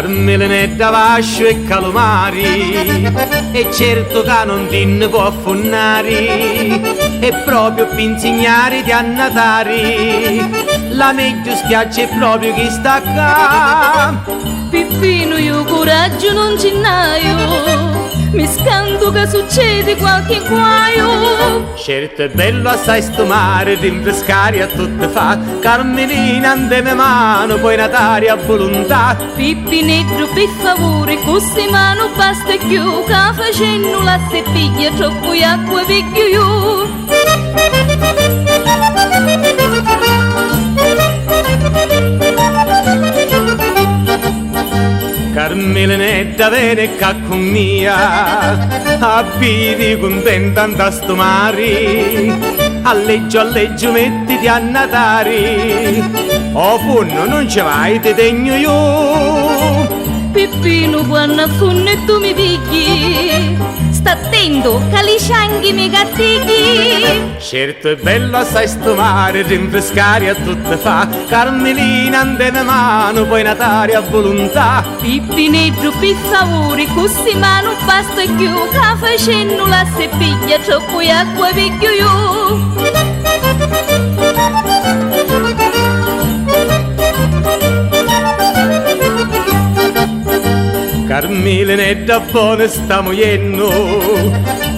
Carmelinetta, vascio e calomari, e certo che non ti ne può affonnare, e proprio per insegnare di annatare, la meglio schiaccia è proprio chi sta qua. Pippino, io coraggio non ce n'aio, mi scanto che succede qualche guaio. Certo è bello assai sto mare, rinfrescare a tutte fa, Carmelina andeme mano, poi natare a volontà. Pippinetto, per favore, così mano basta più, che facendo la seppiglia troppo acqua vecchio io. Carmelinetta, vieni qua con mia, abiti contenta a sto mare, alleggio mettiti a natare, o funno non ci vai, ti tegno io. Pippino, quando a funno e tu mi picchi, sta attento che li cianghi mi cattichi. Certo è bello assai sto mare, rinfrescare a tutte fa, Carmelina andeme mano, poi natare a volontà. Pippinetto, per favore, così mano basta più, che facendo la seppiglia troppo acqua vecchio io. Carmelinetta, buona sta mogliendo,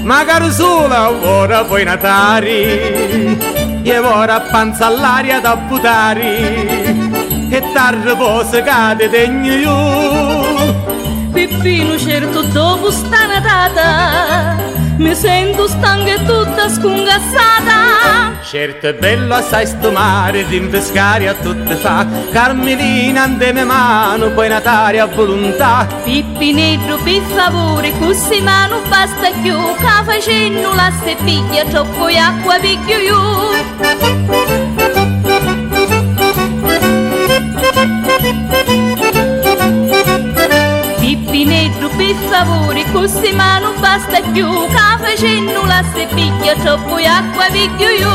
magari sola ora poi natare, e ora panza all'aria da buttare, e tardi poi cade tegno io. Pippino, certo dopo sta natata, mi sento stanca e tutta scungassata. Certo è bello assai sto mare, rinfrescare a tutte fa, Carmelina andeme mano, poi natare a volontà. Pippinetto, per favore, così mano basta più, che facendo la seppiglia troppo acqua picchio io. Pippinetto, per favore, così mano basta più, che facendo la seppiglia troppo acqua picchio io.